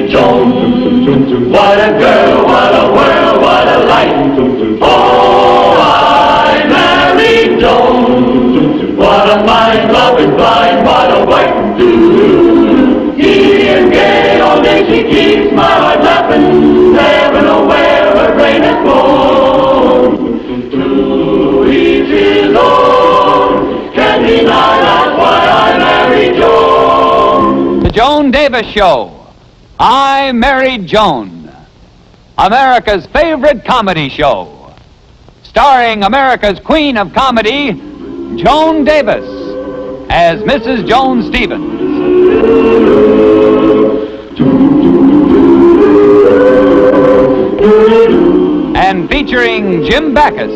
Joan. What a girl, what a world, what a life. Oh, I married Joan. What a mind, loving blind, what a wife to do. Here, gay, all day she keeps my heart laughing. Never know where her brain has gone. To each his own. Can deny that's why I married Joan. The Joan Davis Show. I Married Joan, America's favorite comedy show, starring America's queen of comedy, Joan Davis, as Mrs. Joan Stevens. And featuring Jim Backus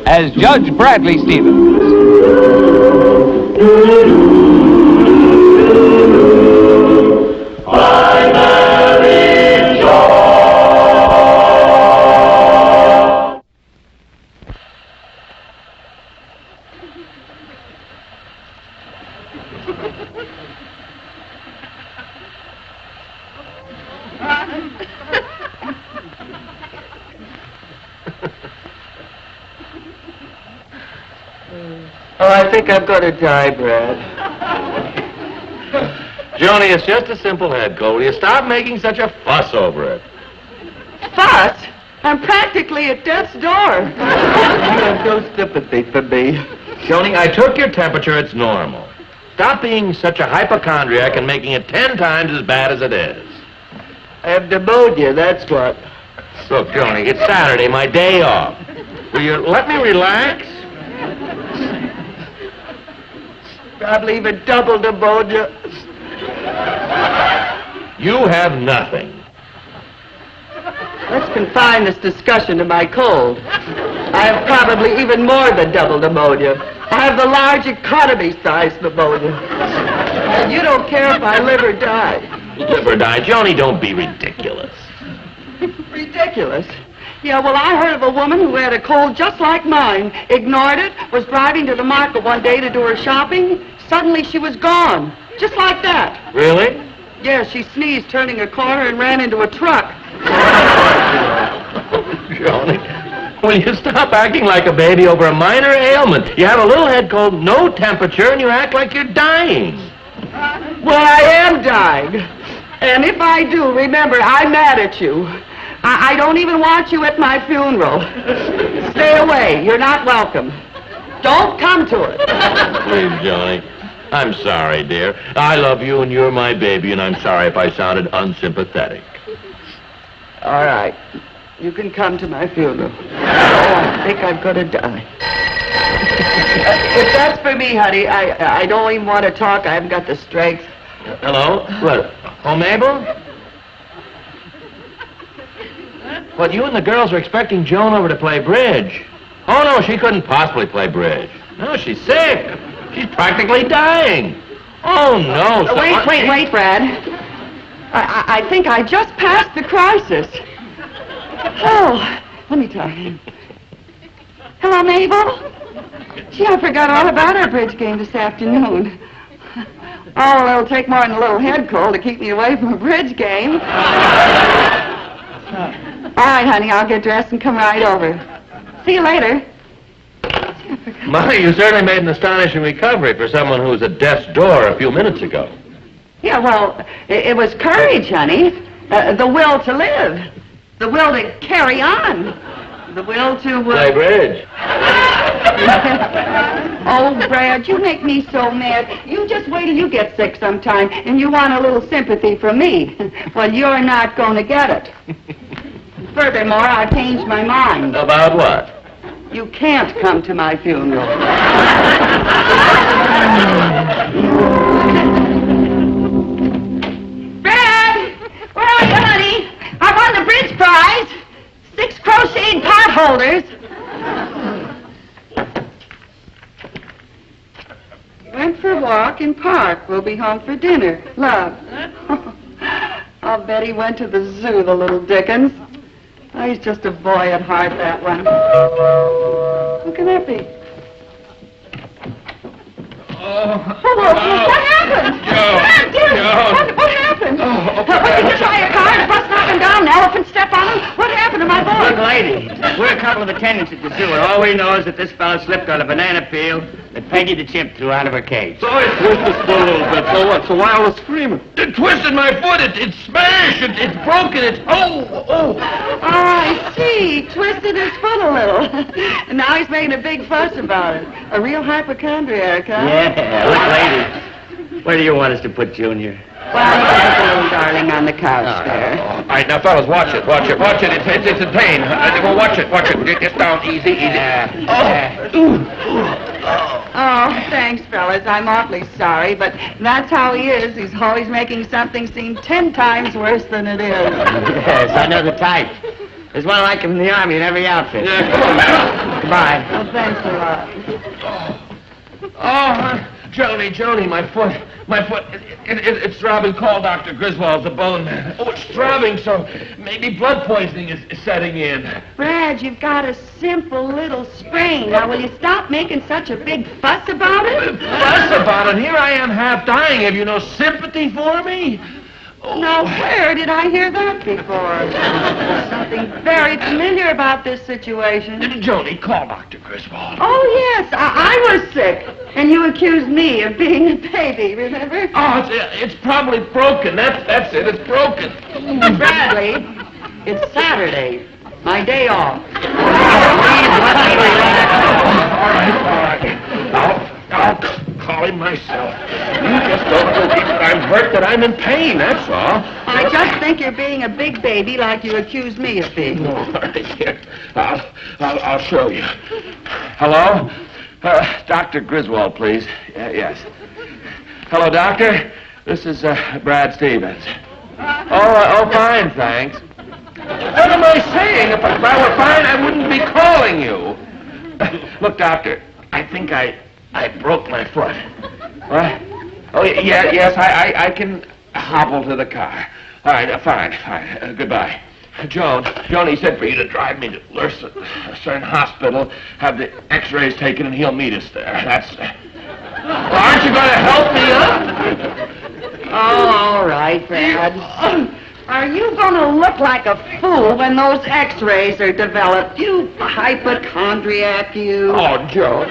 as Judge Bradley Stevens. I married Joan. Oh, I think I'm going to die, Brad. Joni, it's just a simple head cold. Will you stop making such a fuss over it? Fuss? I'm practically at death's door. You have no sympathy for me. Joni, I took your temperature. It's normal. Stop being such a hypochondriac and making it 10 times as bad as it is. I have pneumonia, that's what. Look, Joni, it's Saturday, my day off. Will you let me relax? Probably even double pneumonia. You have nothing. Let's confine this discussion to my cold. I have probably even more than double pneumonia. I have the large economy-sized pneumonia. And you don't care if I live or die. Live or die. Joni, don't be ridiculous. Ridiculous? Yeah, well, I heard of a woman who had a cold just like mine, ignored it, was driving to the market one day to do her shopping. Suddenly she was gone, just like that. Really? Yeah, she sneezed turning a corner and ran into a truck. Joni, will you stop acting like a baby over a minor ailment? You have a little head cold, no temperature, and you act like you're dying. Well, I am dying. And if I do, remember, I'm mad at you. I don't even want you at my funeral. Stay away. You're not welcome. Don't come to it. Please, Joni. I'm sorry, dear. I love you, and you're my baby, and I'm sorry if I sounded unsympathetic. All right. You can come to my funeral. Oh, I think I'm going to die. If that's for me, honey, I don't even want to talk. I haven't got the strength. Hello? What? Oh, Mabel? What, you and the girls are expecting Joan over to play bridge? Oh, no, she couldn't possibly play bridge. No, she's sick. She's practically dying. Oh, no. Wait, Brad. I think I just passed the crisis. Oh, let me try. Hello, Mabel. Gee, I forgot all about our bridge game this afternoon. Oh, well, it'll take more than a little head cold to keep me away from a bridge game. All right, honey, I'll get dressed and come right over. See you later. My, you certainly made an astonishing recovery for someone who was at death's door a few minutes ago. Yeah, well, it was courage, honey. The will to live. The will to carry on. The will to... Play bridge. Oh, Brad, you make me so mad. You just wait till you get sick sometime, and you want a little sympathy from me. Well, you're not going to get it. Furthermore, I've changed my mind. About what? You can't come to my funeral. Brad! Where are you, honey? I won the bridge prize. 6 crocheted pot holders. Went for a walk in park. We'll be home for dinner. Love. I'll bet he went to the zoo, the little Dickens. Oh, he's just a boy at heart, that one. Who can that be? Oh, What happened? Joan, Brad, dear, Joan. what happened? him. What, did you try your car and bus knock him down, an elephant step on him? What happened to my boy? Look, lady, we're a couple of attendants at the zoo, and all we know is that this fellow slipped on a banana peel that Peggy the chimp threw out of her cage. So I twisted his foot a little bit. So what? So while I was screaming, it twisted my foot. It smashed. It's broken. It's oh. Oh, I see. Twisted his foot a little. And now he's making a big fuss about it. A real hypochondriac, huh? Yeah, look, lady, where do you want us to put Junior? Well, he's a little darling on the couch there. All right, now, fellas, watch it. It's in pain. Well, watch it. Just down, easy. Oh, thanks, fellas. I'm awfully sorry, but that's how he is. He's always making something seem 10 times worse than it is. Yes, I know the type. There't one like him in the Army in every outfit. Goodbye. Oh, thanks a lot. Oh, Joni, my foot. It's throbbing. Call Dr. Griswold, the bone man. Oh, it's throbbing, so maybe blood poisoning is setting in. Brad, you've got a simple little sprain. Now, will you stop making such a big fuss about it? Fuss about it? Here I am half dying. Have you no sympathy for me? Oh. Now, where did I hear that before? There's something very familiar about this situation. Joni, call Dr. Griswold. Oh, yes, I was sick. And you accused me of being a baby, remember? Oh, it's probably broken. That's it. It's broken. Bradley, it's Saturday. My day off. All right. I'll call him myself. You just don't believe that I'm hurt, that I'm in pain, that's all. I just think you're being a big baby like you accused me of being. All right, here. I'll show you. Hello? Dr. Griswold, please. Yes. Hello, doctor. This is Brad Stevens. Oh, fine, thanks. What am I saying? If I were fine, I wouldn't be calling you. Look, doctor, I think I broke my foot. What? Oh, yes, I can hobble to the car. All right, fine. Goodbye. Joan, he said for you to drive me to Lucerne Hospital, have the x-rays taken, and he'll meet us there. That's... Well, aren't you going to help me up? Oh, all right, Brad. Are you going to look like a fool when those x-rays are developed? You hypochondriac, you. Oh, Joan.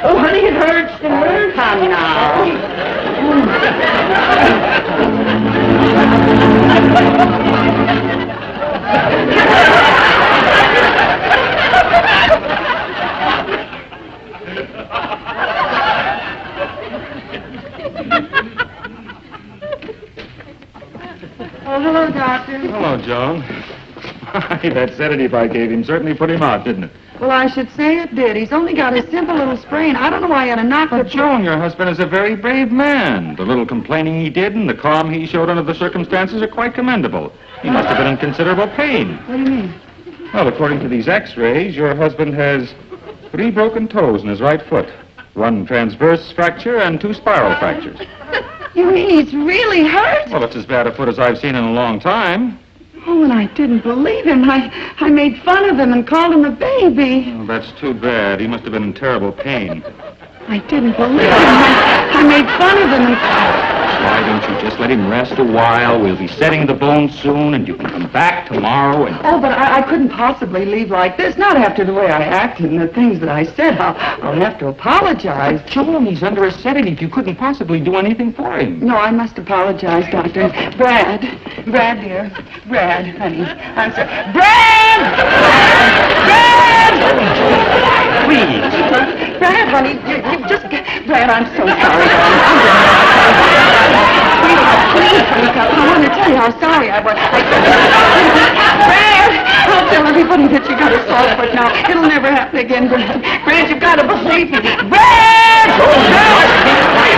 Oh, honey, it hurts. Oh, come now. Oh, hello, Doctor. Hello, Joan. That sedative I gave him certainly put him out, didn't it? Well, I should say it did. He's only got a simple little sprain. I don't know why he had to knock But, the... Joan, your husband is a very brave man. The little complaining he did and the calm he showed under the circumstances are quite commendable. He must have been in considerable pain. What do you mean? Well, according to these x-rays, your husband has 3 broken toes in his right foot, 1 transverse fracture and 2 spiral fractures. You mean he's really hurt? Well, it's as bad a foot as I've seen in a long time. Oh, and I didn't believe him. I made fun of him and called him a baby. Oh, that's too bad. He must have been in terrible pain. I didn't believe him. I made fun of him and... Why don't you just let him rest a while? We'll be setting the bone soon, and you can come back tomorrow and... Oh, but I couldn't possibly leave like this, not after the way I acted and the things that I said. I'll have to apologize. Joan, he's under a sedative. You couldn't possibly do anything for him. No, I must apologize, Doctor. Brad, dear. Brad, honey. I'm sorry. Brad! Please. Brad, honey, you just... Brad, I'm so sorry, darling. Please, honey, I want to tell you how sorry I was. Brad! I'll tell everybody that you got a sore foot now. It'll never happen again, Brad. Brad, you've got to believe me. Brad!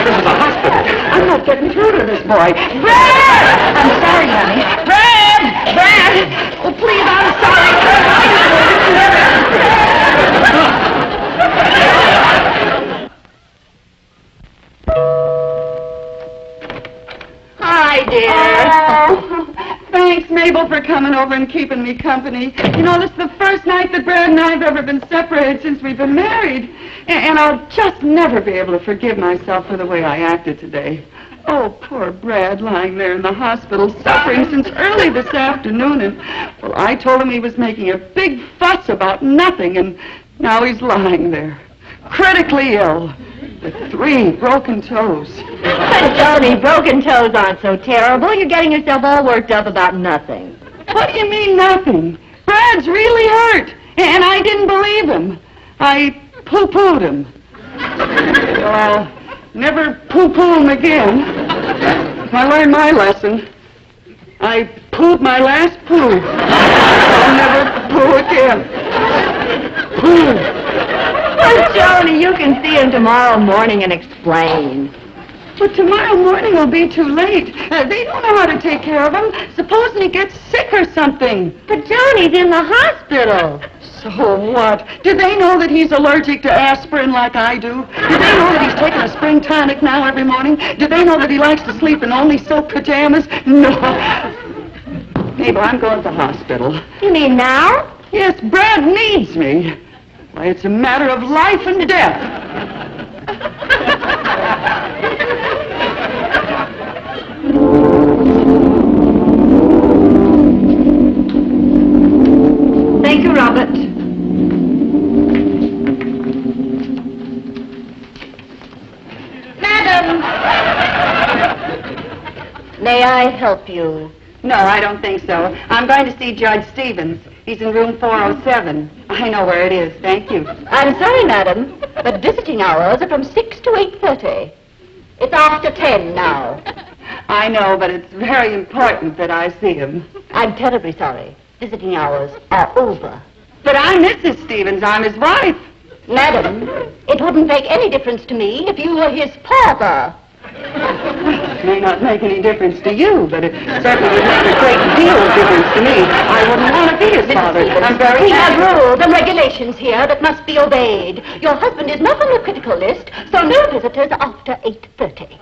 This is a hospital. I'm not getting through to this boy. Brad! I'm sorry, honey. Brad! Oh, please, I'm sorry. Hi, dear. Oh, thanks, Mabel, for coming over and keeping me company. You know, this is the first night that Brad and I have ever been separated since we've been married. And I'll just never be able to forgive myself for the way I acted today. Oh, poor Brad lying there in the hospital suffering since early this afternoon. And, well, I told him he was making a big fuss about nothing, and now he's lying there, critically ill, with 3 broken toes. But, Johnny, broken toes aren't so terrible. You're getting yourself all worked up about nothing. What do you mean, nothing? Brad's really hurt, and I didn't believe him. I poo-pooed him. Well, I'll never poo-poo him again. I learned my lesson. I pooed my last poo. I'll never poo again. Poo. Well, Johnny, you can see him tomorrow morning and explain. But tomorrow morning will be too late. They don't know how to take care of him. Supposing he gets sick or something. But Johnny's in the hospital. So what? Do they know that he's allergic to aspirin like I do? Do they know that he's taking a spring tonic now every morning? Do they know that he likes to sleep in only silk pajamas? No. Mabel, I'm going to the hospital. You mean now? Yes, Brad needs me. Why, it's a matter of life and death. Thank you, Robert. Madam! May I help you? No, I don't think so. I'm going to see Judge Stevens. He's in room 407. I know where it is. Thank you. I'm sorry, madam, but visiting hours are from 6 to 8:30. It's after 10 now. I know, but it's very important that I see him. I'm terribly sorry. Visiting hours are over. But I'm Mrs. Stevens. I'm his wife. Madam, it wouldn't make any difference to me if you were his father. It may not make any difference to you, but it certainly would make a great deal of difference to me. I wouldn't want to be his father. I'm very We have happy. rules and regulations here that must be obeyed. Your husband is not on the critical list, so no visitors after 8:30.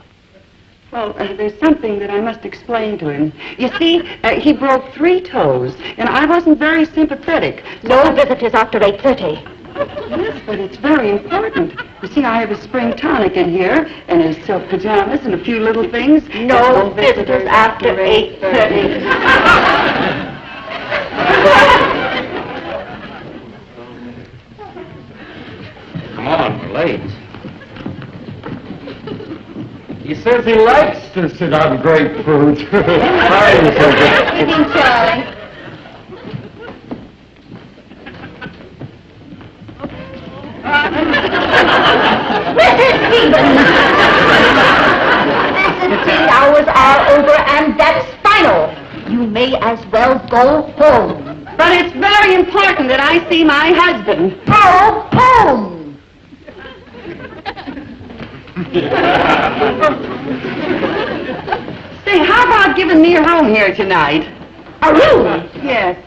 Well, there's something that I must explain to him. You see, he broke 3 toes, and I wasn't very sympathetic. No visitors after 8:30. Yes, but it's very important. You see, I have a spring tonic in here, and his silk pajamas, and a few little things. No visitors after 8:30. Come on, we're late. He says he likes to sit on grapefruit. Evening, Charlie. Mrs. Stevens! Visiting hours are over, and that's final. You may as well go home. But it's very important that I see my husband. Go home! Say, how about giving me a room here tonight? A room? Yes.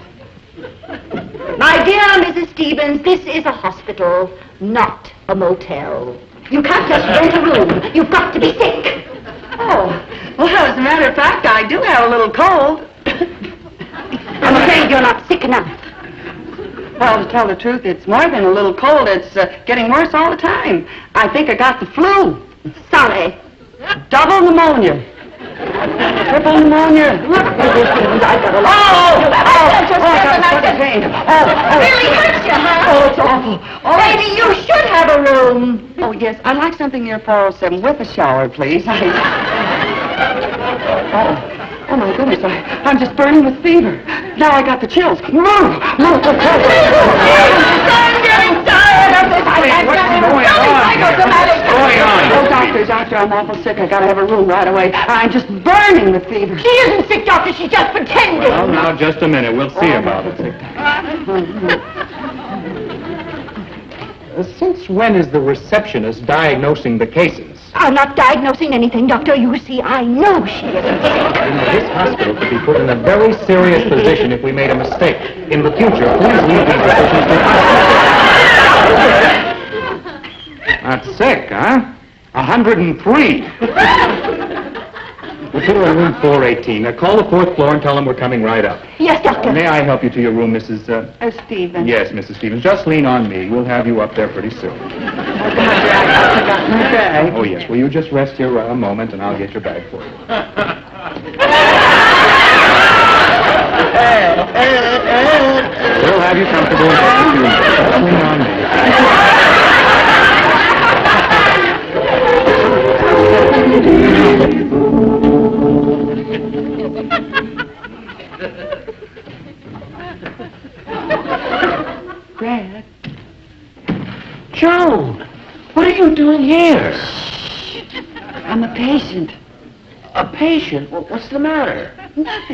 My dear Mrs. Stevens, this is a hospital, not a motel. You can't just rent a room. You've got to be sick. Oh, well, as a matter of fact, I do have a little cold. I'm afraid you're not sick enough. Well, to tell the truth, it's more than a little cold. It's getting worse all the time. I think I got the flu. Sorry. Double pneumonia. Triple pneumonia. Look, Mrs. Stevens, I've got a lot. I got such a pain. Really hurts you, huh? Oh, it's awful. Oh, Maybe you should have a room. Oh, yes, I'd like something near 407 with a shower, please. Oh, my goodness, I'm just burning with fever. Now I got the chills. I'm getting tired of this. Oh, doctor, I'm awful sick. I gotta have a room right away. I'm just burning with fever. She isn't sick, doctor. She's just pretending. Well, now, just a minute. We'll see about it. Since when is the receptionist diagnosing the cases? I'm not diagnosing anything, doctor. You see, I know she isn't sick. This hospital could be put in a very serious position if we made a mistake. In the future, please leave these decisions to us. Not sick, huh? 103. We'll put her in room 418. Call the 4th floor and tell them we're coming right up. Yes, doctor. May I help you to your room, Mrs. Stevens. Yes, Mrs. Stevens. Just lean on me. We'll have you up there pretty soon. Oh, doctor, I've forgotten Okay. Oh, yes. Will you just rest here a moment, and I'll get your bag for you. We'll have you comfortable in just a few minutes. Don't lean on me. Brad. Joan, what are you doing here? I'm a patient. A patient? What's the matter?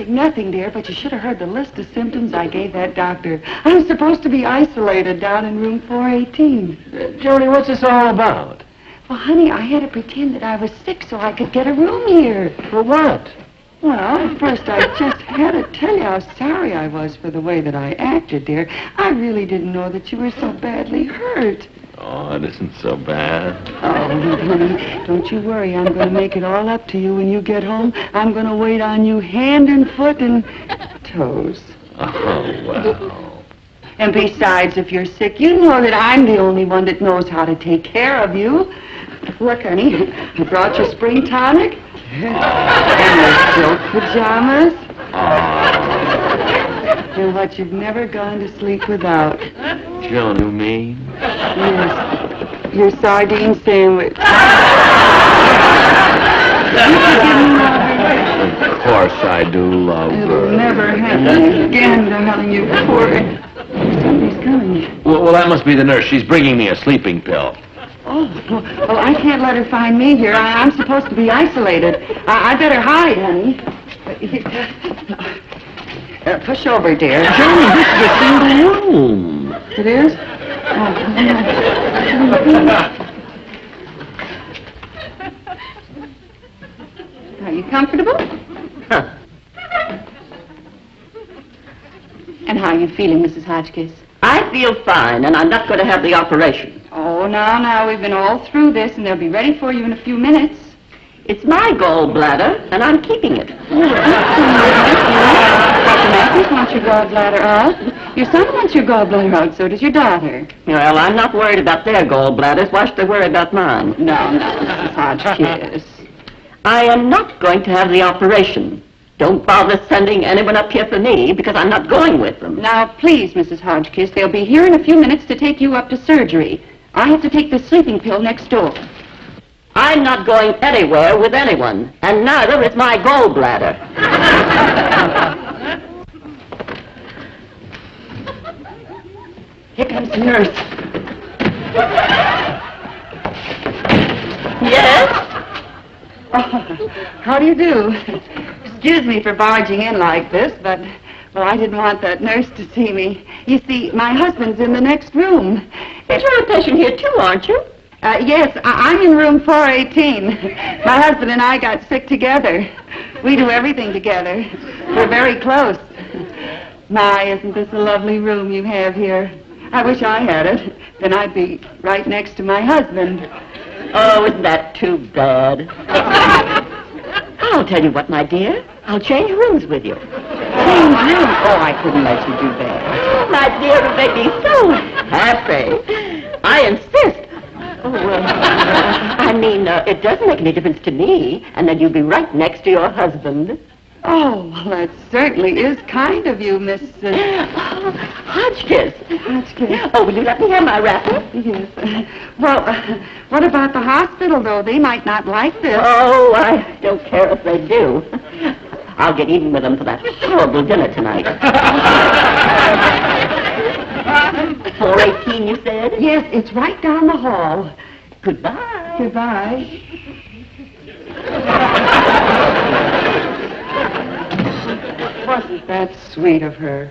Nothing, dear, but you should have heard the list of symptoms I gave that doctor. I'm supposed to be isolated down in room 418. Joni, what's this all about? Well, honey, I had to pretend that I was sick so I could get a room here. For what? Well, first I just had to tell you how sorry I was for the way that I acted, dear. I really didn't know that you were so badly hurt. Oh, it isn't so bad. Oh, honey, don't you worry. I'm going to make it all up to you when you get home. I'm going to wait on you hand and foot and toes. Oh, well. And besides, if you're sick, you know that I'm the only one that knows how to take care of you. Look, honey, I brought you spring tonic. And your silk pajamas. And what you've never gone to sleep without. Joan, you mean? Yes, your sardine sandwich. Of course I do love It'll her. never happen again, darling, you poor... Somebody's coming. Well, that must be the nurse. She's bringing me a sleeping pill. Oh, well, I can't let her find me here. I'm supposed to be isolated. I better hide, honey. Push over, dear. Joan, this is a single room. It is? Are you comfortable? Huh. And how are you feeling, Mrs. Hotchkiss? I feel fine, and I'm not going to have the operation. Oh, now, we've been all through this, and they'll be ready for you in a few minutes. It's my gallbladder, and I'm keeping it. Dr. Matthews wants your gallbladder out. Your son wants your gallbladder out, so does your daughter. Well, I'm not worried about their gallbladders. Why should they worry about mine? No, Mrs. Hotchkiss. I am not going to have the operation. Don't bother sending anyone up here for me, because I'm not going with them. Now, please, Mrs. Hotchkiss, they'll be here in a few minutes to take you up to surgery. I have to take the sleeping pill next door. I'm not going anywhere with anyone, and neither is my gallbladder. Here comes the nurse. Yes? Oh, how do you do? Excuse me for barging in like this, but, well, I didn't want that nurse to see me. You see, my husband's in the next room. You're a patient here, too, aren't you? Yes, I'm in room 418. My husband and I got sick together. We do everything together. We're very close. My, isn't this a lovely room you have here? I wish I had it. Then I'd be right next to my husband. Oh, isn't that too bad? I'll tell you what, my dear. I'll change rooms with you. Change room? Oh, I couldn't let you do that. My dear, it made me so happy. I insist. Oh, I mean, it doesn't make any difference to me, and then you'll be right next to your husband. Oh, well, that certainly is kind of you, Mrs. Hotchkiss. Hotchkiss. Oh, will you let me have my wrapper? Yes. Well, what about the hospital, though? They might not like this. Oh, I don't care if they do. I'll get even with them for that horrible dinner tonight. 418, you said? Yes, it's right down the hall. Goodbye. Goodbye. Wasn't that sweet of her?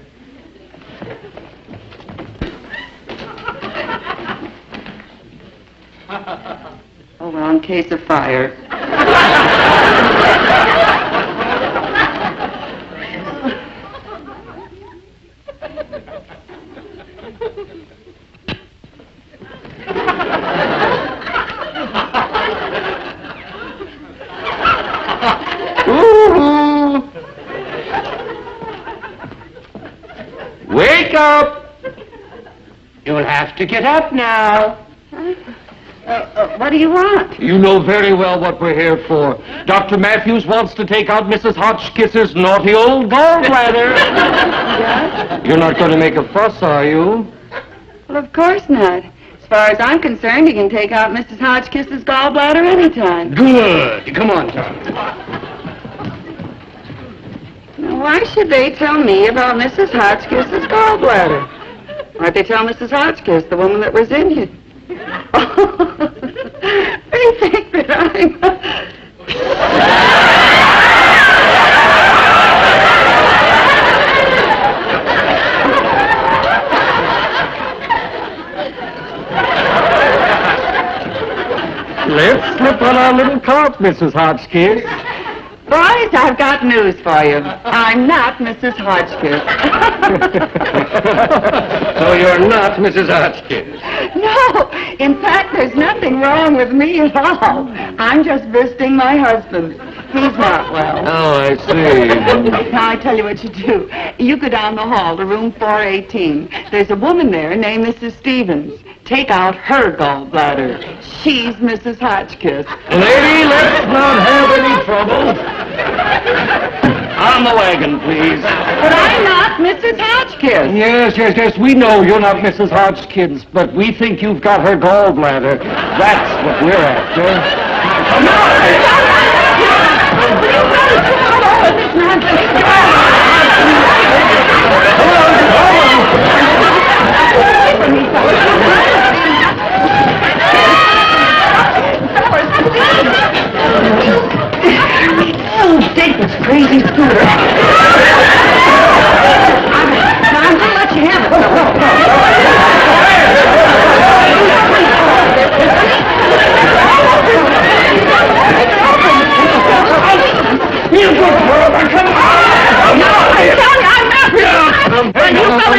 Oh, well, in case of fire. Wake up! You'll have to get up now. What do you want? You know very well what we're here for. Dr. Matthews wants to take out Mrs. Hotchkiss's naughty old gallbladder. Yes? You're not going to make a fuss, are you? Well, of course not. As far as I'm concerned, you can take out Mrs. Hotchkiss's gallbladder anytime. Good. Come on, Tom. Now, why should they tell me about Mrs. Hotchkiss's gallbladder? Why'd they tell Mrs. Hotchkiss, the woman that was in you? They think that I'm... Let's slip on our little cart, Mrs. Hotchkiss. Boys, I've got news for you. I'm not Mrs. Hotchkiss. So you're not Mrs. Hotchkiss? No, in fact, there's nothing wrong with me at all. I'm just visiting my husband. He's not well. Oh, I see. Now, I tell you what you do. You go down the hall to room 418. There's a woman there named Mrs. Stevens. Take out her gallbladder. She's Mrs. Hotchkiss. Lady, let's not have any trouble. On the wagon, please. But I'm not Mrs. Hotchkiss. Yes, we know you're not Mrs. Hotchkiss, but we think you've got her gallbladder. That's what we're after. David's crazy scooter. I'm going to let you have it. You go, come on! No, I'm telling you, I'm not.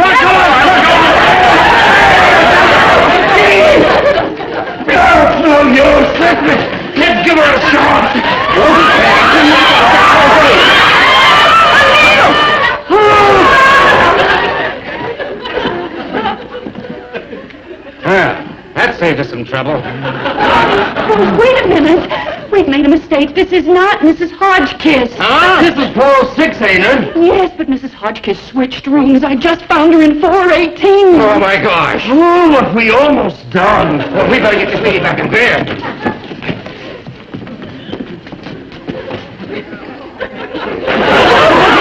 Hey, you no use. Let's give her a shot. That saved us some trouble. Oh, wait a minute. We've made a mistake. This is not Mrs. Hotchkiss. Huh? This is 406, ain't it? Yes, but Mrs. Hotchkiss switched rooms. I just found her in 418. Oh, my gosh. Oh, what we almost done. Well, we better get this lady back in bed.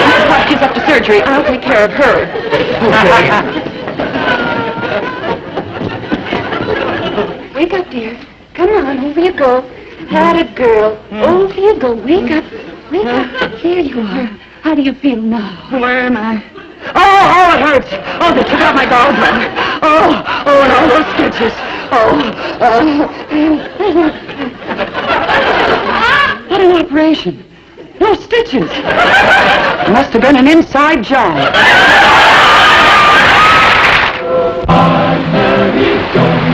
Mrs. Hotchkiss up to surgery. I'll take care of her. Okay. Wake up, dear. Come on, over you go. Had it, girl. Over you go. Wake up. Wake up. Here you are. How do you feel now? Where am I? Oh, it hurts. Oh, they took out my gallbladder. Oh, and all those stitches. What an operation. No stitches. It must have been an inside job. I'm Mary Joan.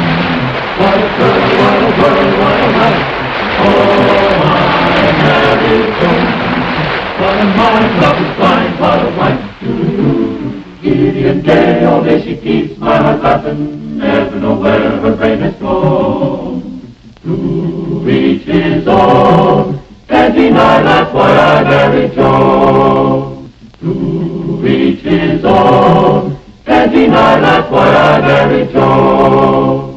What a girl, what a world, what a life. Oh, I'm Mary Joan. What a mind, love is blind, what a wife. Giddy and gay, all day she keeps my heart laughing. Never know where her brain has gone. To reach his own, can't deny that's why I married Joan. To reach his own, can't deny that's why I married Joan.